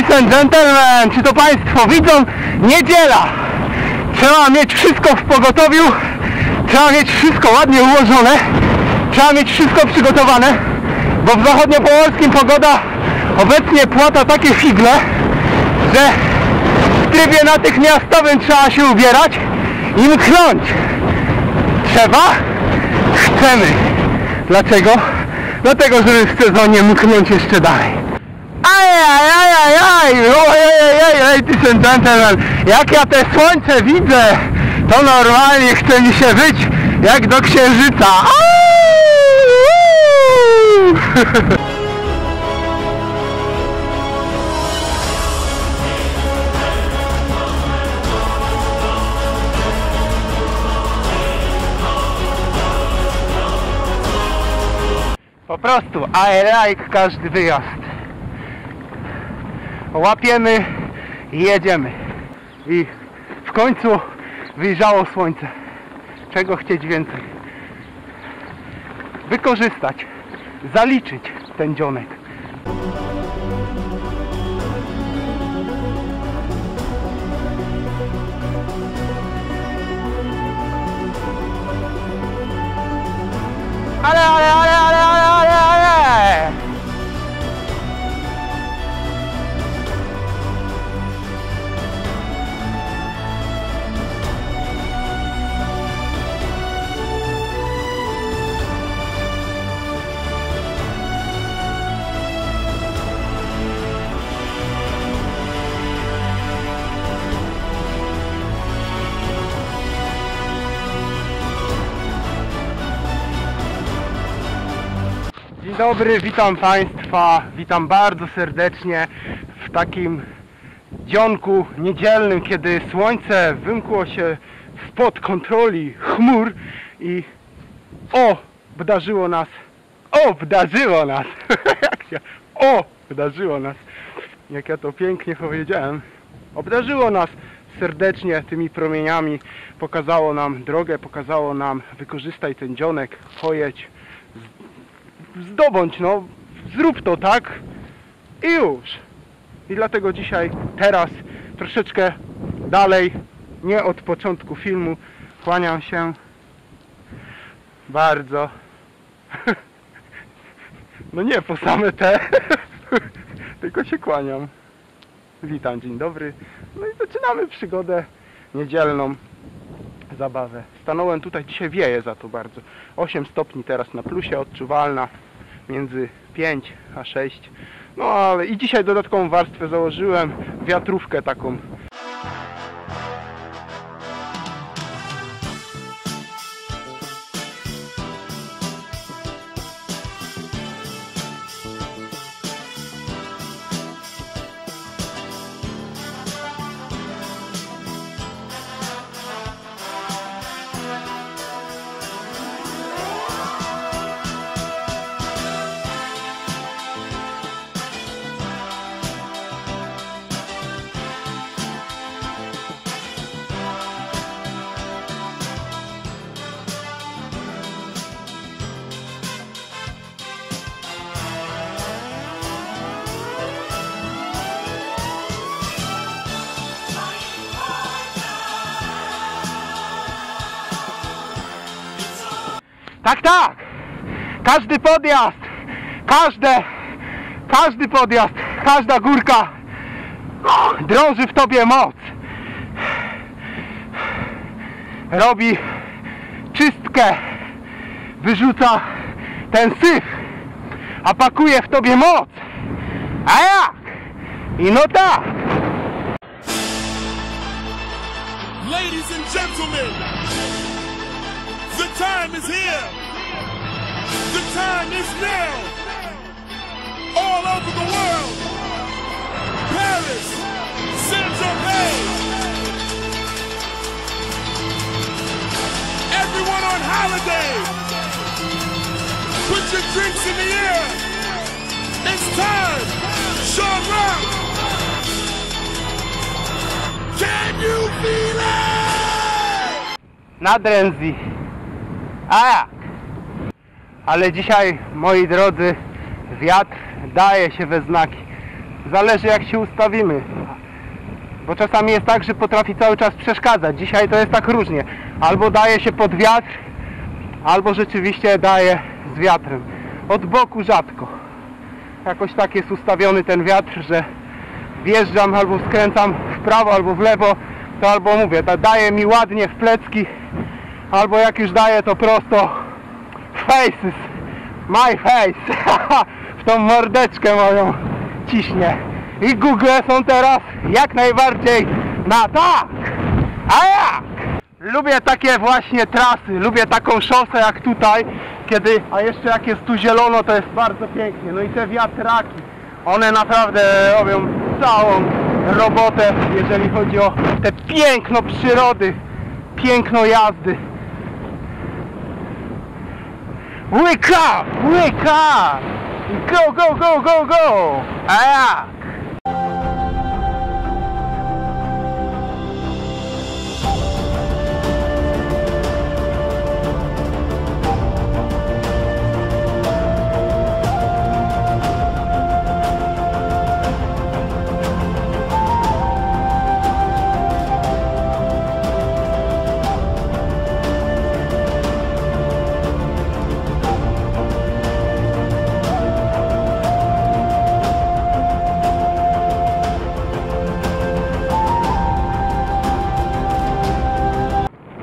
Ladies and gentlemen, czy to Państwo widzą? Niedziela! Trzeba mieć wszystko w pogotowiu, trzeba mieć wszystko ładnie ułożone, trzeba mieć wszystko przygotowane, bo w zachodniopomorskiej pogoda obecnie płata takie figle, że w trybie natychmiastowym trzeba się ubierać i mknąć. Trzeba? Chcemy. Dlaczego? Dlatego, żeby w sezonie mknąć jeszcze dalej. Ladies and gentlemen, jak ja te słońce widzę, to normalnie chce mi się wyć jak do księżyca. Po prostu I like każdy wyjazd. Łapiemy i jedziemy. I w końcu wyjrzało słońce. Czego chcieć więcej? Wykorzystać, zaliczyć ten dzionek. Ale. Dzień dobry, witam Państwa, witam bardzo serdecznie w takim dzionku niedzielnym, kiedy słońce wymkło się spod kontroli chmur i obdarzyło nas, jak ja to pięknie powiedziałem, obdarzyło nas serdecznie tymi promieniami, pokazało nam drogę, pokazało nam: wykorzystaj ten dzionek, pojedź, zdobądź, no, zrób to, tak? I już. I dlatego dzisiaj, teraz, troszeczkę dalej, nie od początku filmu, kłaniam się bardzo. No nie po same te, tylko się kłaniam. Witam, dzień dobry. No i zaczynamy przygodę niedzielną, zabawę. Stanąłem tutaj, dzisiaj wieje za to bardzo. 8 stopni teraz na plusie, odczuwalna, między 5 a 6. No ale i dzisiaj dodatkową warstwę założyłem, wiatrówkę taką. Tak, tak! Każdy podjazd, każdy podjazd, każda górka drąży w tobie moc. Robi czystkę, wyrzuca ten syf, a pakuje w tobie moc. A jak? I no tak! Ladies and gentlemen, the time is here. The time is now. All over the world. Paris, Saint-Tropez. Everyone on holiday. Put your drinks in the air. It's time. Sean Rock. Can you feel it? Nadrędzi. A jak? Ale dzisiaj, moi drodzy, wiatr daje się we znaki. Zależy jak się ustawimy. Bo czasami jest tak, że potrafi cały czas przeszkadzać. Dzisiaj to jest tak różnie. Albo daje się pod wiatr, albo rzeczywiście daje z wiatrem. Od boku rzadko. Jakoś tak jest ustawiony ten wiatr, że wjeżdżam albo skręcam w prawo albo w lewo, to albo mówię, to daje mi ładnie w plecki, albo jak już daje to prosto faces, my face, w tą mordeczkę moją ciśnie. I Google są teraz jak najbardziej na tak! A jak? Lubię takie właśnie trasy, lubię taką szosę jak tutaj, kiedy, a jeszcze jak jest tu zielono, to jest bardzo pięknie. No i te wiatraki, one naprawdę robią całą robotę, jeżeli chodzi o te piękno przyrody, piękno jazdy. Wake up! Wake up! Go, go, go, go, go! A jak?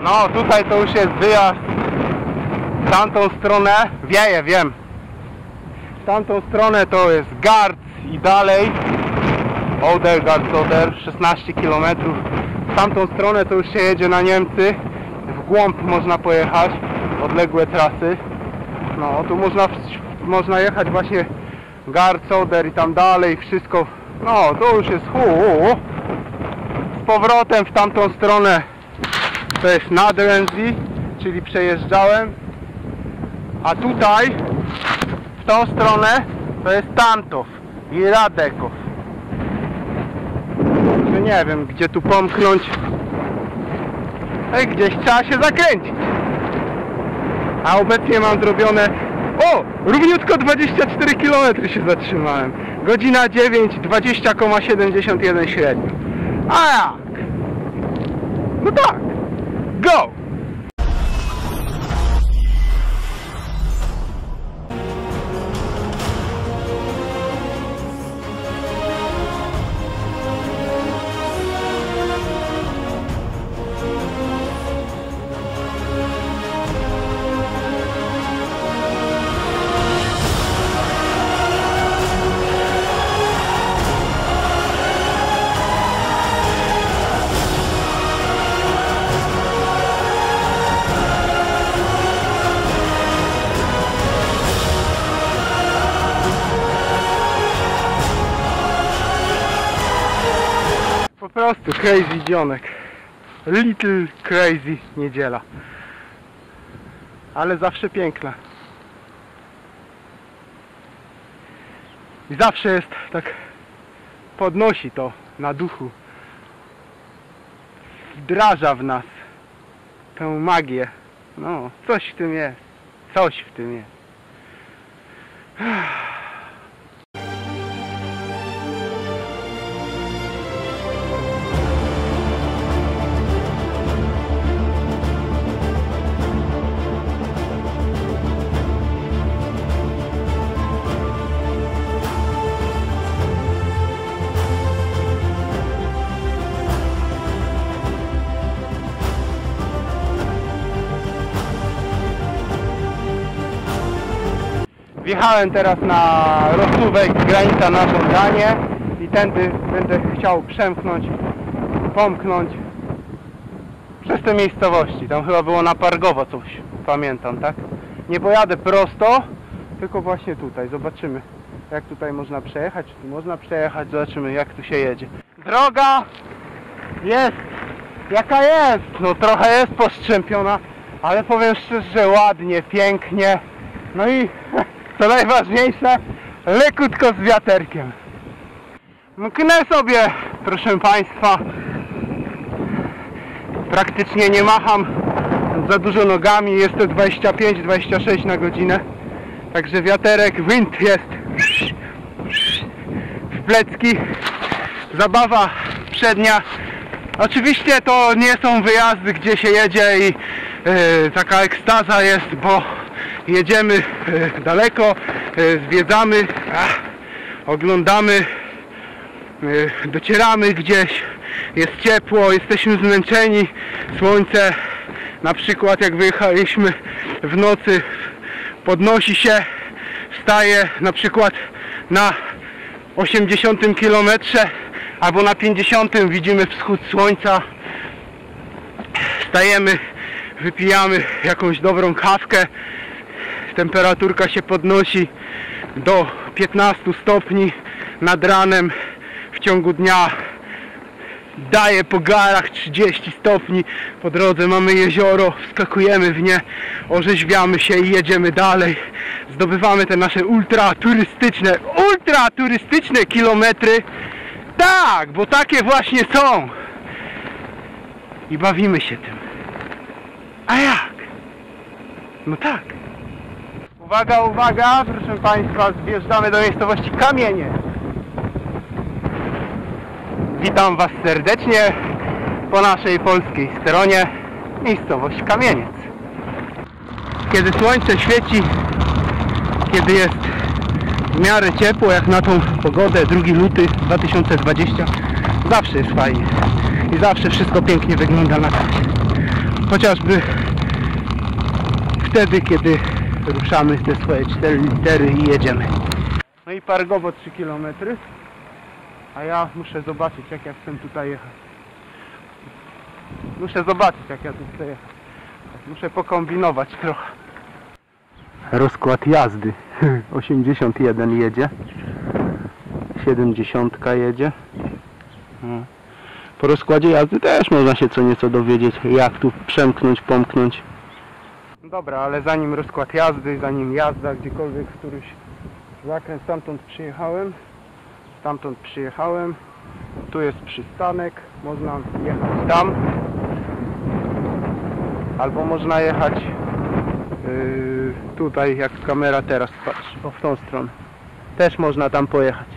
No tutaj to już jest wyjazd w tamtą stronę, wieje, wiem. W tamtą stronę to jest Garz i dalej Oder, Garz, Oder, 16 km. W tamtą stronę to już się jedzie na Niemcy. W głąb można pojechać, odległe trasy. No tu można jechać właśnie Garz, Oder i tam dalej, wszystko. No to już jest z powrotem w tamtą stronę. To jest Nadrenzy, czyli przejeżdżałem, a tutaj w tą stronę to jest Tantow i Radekow. Że nie wiem gdzie tu pomknąć. Gdzieś trzeba się zakręcić. A obecnie mam zrobione, równiutko 24 km się zatrzymałem. Godzina 9, 20,71 średnio. A jak? No tak. Go! Po prostu crazy dzionek. Little crazy niedziela. Ale zawsze piękna. I zawsze jest tak, podnosi to na duchu. Wdraża w nas tę magię. No, coś w tym jest. Coś w tym jest. Wjechałem teraz na Rostówek, granica na żądanie i tędy będę chciał przemknąć, pomknąć przez te miejscowości. Tam chyba było na Pargowo coś, pamiętam, tak? Nie pojadę prosto, tylko właśnie tutaj. Zobaczymy jak tutaj można przejechać, czy tu można przejechać, zobaczymy jak tu się jedzie. Droga jest jaka jest, no trochę jest postrzępiona, ale powiem szczerze, że ładnie, pięknie, no i co najważniejsze, lekutko z wiaterkiem. Mknę sobie, proszę Państwa, praktycznie nie macham za dużo nogami, jest to 25-26 na godzinę, także wiaterek, wind jest w plecki. Zabawa przednia. Oczywiście to nie są wyjazdy, gdzie się jedzie i taka ekstaza jest, bo jedziemy daleko, zwiedzamy, oglądamy, docieramy gdzieś, jest ciepło, jesteśmy zmęczeni, słońce, na przykład jak wyjechaliśmy w nocy, podnosi się, wstaje na przykład na 80 km albo na 50 widzimy wschód słońca, wstajemy, wypijamy jakąś dobrą kawkę, temperaturka się podnosi do 15 stopni nad ranem, w ciągu dnia daje po garach 30 stopni, po drodze mamy jezioro, wskakujemy w nie, orzeźwiamy się i jedziemy dalej, zdobywamy te nasze ultra turystyczne kilometry, tak, bo takie właśnie są i bawimy się tym. A jak? No tak. Uwaga, uwaga, proszę Państwa, zjeżdżamy do miejscowości Kamienie. Witam Was serdecznie po naszej polskiej stronie, miejscowość Kamieniec. Kiedy słońce świeci, kiedy jest w miarę ciepło, jak na tą pogodę, 2 luty 2020, zawsze jest fajnie i zawsze wszystko pięknie wygląda na trasie. Chociażby wtedy, kiedy ruszamy te swoje 4 litery i jedziemy. No i Pargowo 3 km. A ja muszę zobaczyć, jak ja chcę tutaj jechać. Muszę zobaczyć, jak ja tu chcę jechać. Muszę pokombinować trochę. Rozkład jazdy. 81 jedzie. 70 jedzie. Po rozkładzie jazdy też można się co nieco dowiedzieć, jak tu przemknąć, pomknąć. Dobra, ale zanim rozkład jazdy, zanim jazda gdziekolwiek w któryś zakręt, stamtąd przyjechałem, tu jest przystanek, można jechać tam, albo można jechać tutaj, jak kamera teraz patrzy, w tą stronę. Też można tam pojechać.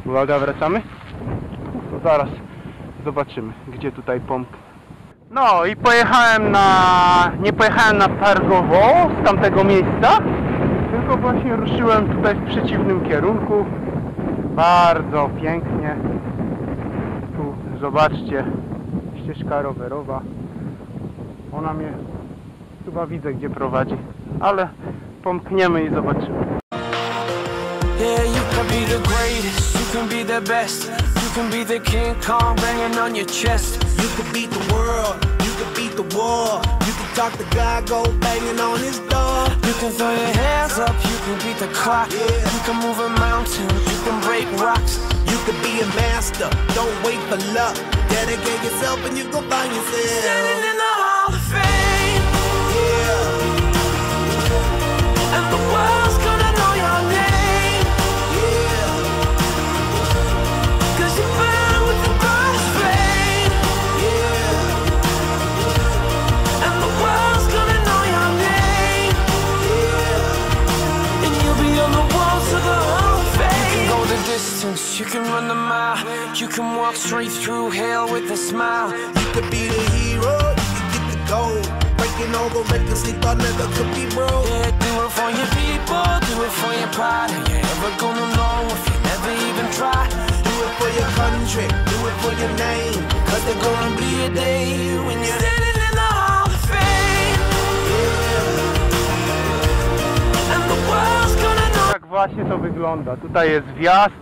Uwaga, wracamy? To zaraz zobaczymy, gdzie tutaj pomknę. No i nie pojechałem na Pargowo z tamtego miejsca, tylko właśnie ruszyłem tutaj w przeciwnym kierunku. Bardzo pięknie. Tu zobaczcie, ścieżka rowerowa. Ona mnie chyba widzę, gdzie prowadzi, ale pomkniemy i zobaczymy. Yeah, you can be the greatest, you can be the best, you can be the King Kong banging on your chest. You could beat the world, you could beat the war. You can talk to God, go banging on his door. You can throw your hands up, you can beat the clock. Yeah. You can move a mountain, you can break rocks. You could be a master, don't wait for luck. Dedicate yourself and you go find yourself. Standing in the Hall of Fame, Yeah, and the world's gonna know your name, yeah, 'cause you burn with the brightest flame, yeah, and the world's gonna know your name, yeah. and you'll be on the walls of the Hall of Fame. You can go the distance, you can run the mile, you can walk straight through hell with a smile. You could be the hero, you could get the gold. Breaking all the records they thought never could be broke. Yeah, do it for your people, do it for your pride. Are you ever gonna know if you never even try? Do it for your country, do it for your name. Cause there's gonna be a day when you're standing in the Hall of Fame, and the world's gonna know. Tak właśnie to wygląda. Tutaj jest wjazd.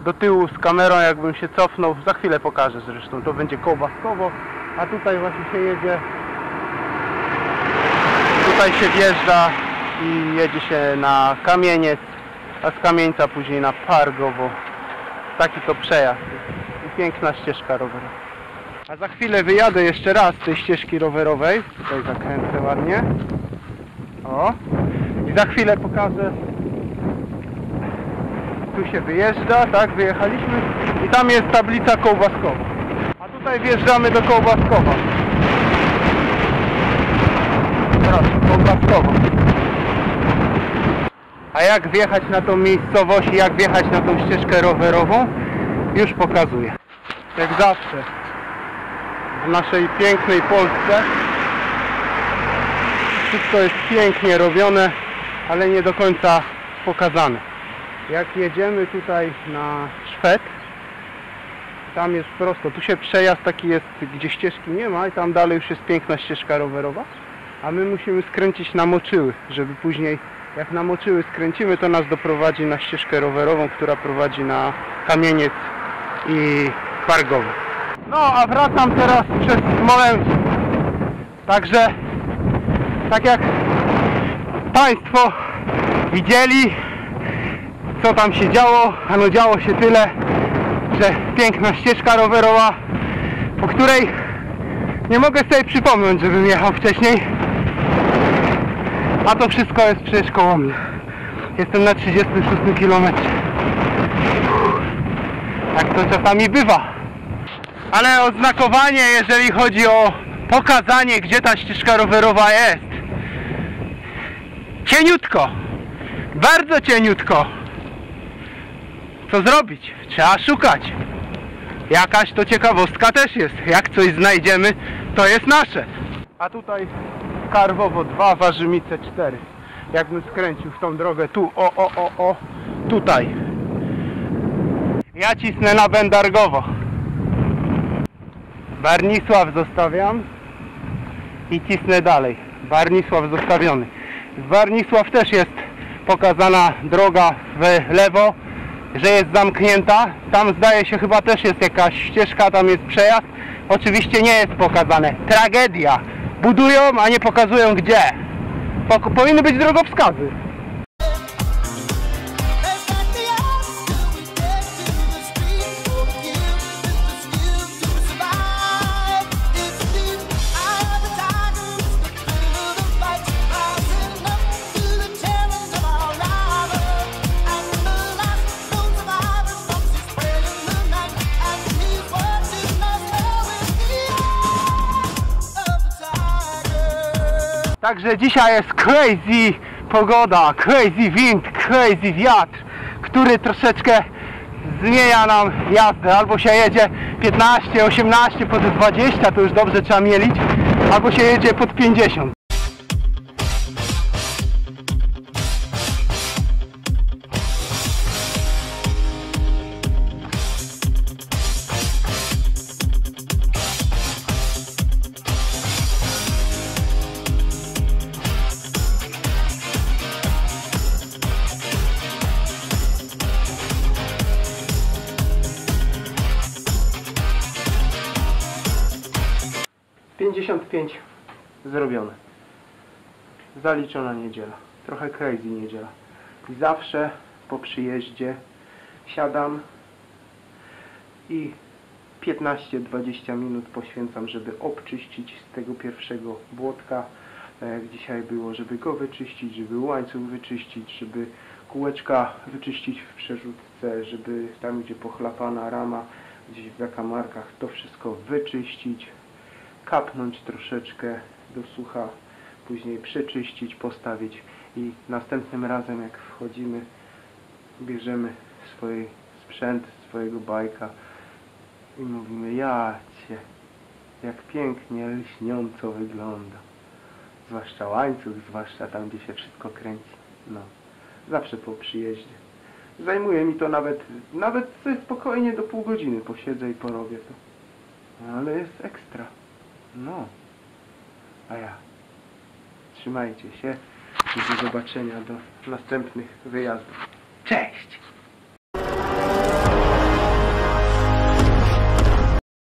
Do tyłu z kamerą, jakbym się cofnął, za chwilę pokażę zresztą, to będzie Kołbaskowo, a tutaj właśnie się jedzie, tutaj się wjeżdża i jedzie się na Kamieniec, a z Kamieńca później na Pargowo. Taki to przejazd i piękna ścieżka rowerowa. A za chwilę wyjadę jeszcze raz z tej ścieżki rowerowej, tutaj zakręcę ładnie, o, i za chwilę pokażę. Tu się wyjeżdża, tak, wyjechaliśmy i tam jest tablica Kołbaskowa. A tutaj wjeżdżamy do Kołbaskowa. Proszę, Kołbaskowo. A jak wjechać na tą miejscowość i jak wjechać na tą ścieżkę rowerową, już pokazuję. Jak zawsze w naszej pięknej Polsce wszystko jest pięknie robione, ale nie do końca pokazane. Jak jedziemy tutaj na Szwed, tam jest prosto, tu się przejazd taki jest, gdzie ścieżki nie ma i tam dalej już jest piękna ścieżka rowerowa, a my musimy skręcić na Moczyły, żeby później jak na Moczyły skręcimy, to nas doprowadzi na ścieżkę rowerową, która prowadzi na Kamieniec i Pargowo. No a wracam teraz przez Smoleńsk. Także tak jak Państwo widzieli, co tam się działo, a no działo się tyle, że piękna ścieżka rowerowa, po której nie mogę sobie przypomnieć, żebym jechał wcześniej, a to wszystko jest przecież koło mnie. Jestem na 36 km. Tak to czasami bywa. Ale oznakowanie, jeżeli chodzi o pokazanie, gdzie ta ścieżka rowerowa jest, cieniutko, bardzo cieniutko. Co zrobić? Trzeba szukać. Jakaś to ciekawostka też jest. Jak coś znajdziemy, to jest nasze. A tutaj Karwowo 2, Warzymice 4. Jakbym skręcił w tą drogę tu, tutaj. Ja cisnę na Bendargowo. Barnisław zostawiam i cisnę dalej. Barnisław zostawiony. W Barnisław też jest pokazana droga w lewo, że jest zamknięta. Tam zdaje się chyba też jest jakaś ścieżka, tam jest przejazd. Oczywiście nie jest pokazane. Tragedia. Budują, a nie pokazują gdzie. Powinny być drogowskazy. Także dzisiaj jest crazy pogoda, crazy wind, crazy wiatr, który troszeczkę zmienia nam jazdę. Albo się jedzie 15, 18, pod 20, to już dobrze trzeba mielić, albo się jedzie pod 50. Zrobione. Zaliczona niedziela. Trochę crazy niedziela. I zawsze po przyjeździe siadam i 15-20 minut poświęcam, żeby obczyścić z tego pierwszego błotka, jak dzisiaj było, żeby go wyczyścić, żeby łańcuch wyczyścić, żeby kółeczka wyczyścić w przerzutce, żeby tam, gdzie pochlapana rama, gdzieś w zakamarkach, to wszystko wyczyścić, kapnąć troszeczkę do sucha, później przeczyścić, postawić i następnym razem jak wchodzimy, bierzemy swój sprzęt, swojego bajka i mówimy: jacie, jak pięknie, lśniąco wygląda. Zwłaszcza łańcuch, zwłaszcza tam, gdzie się wszystko kręci. No, zawsze po przyjeździe. Zajmuje mi to nawet sobie spokojnie do pół godziny posiedzę i porobię to. Ale jest ekstra. No. A ja. Trzymajcie się i do zobaczenia do następnych wyjazdów. Cześć!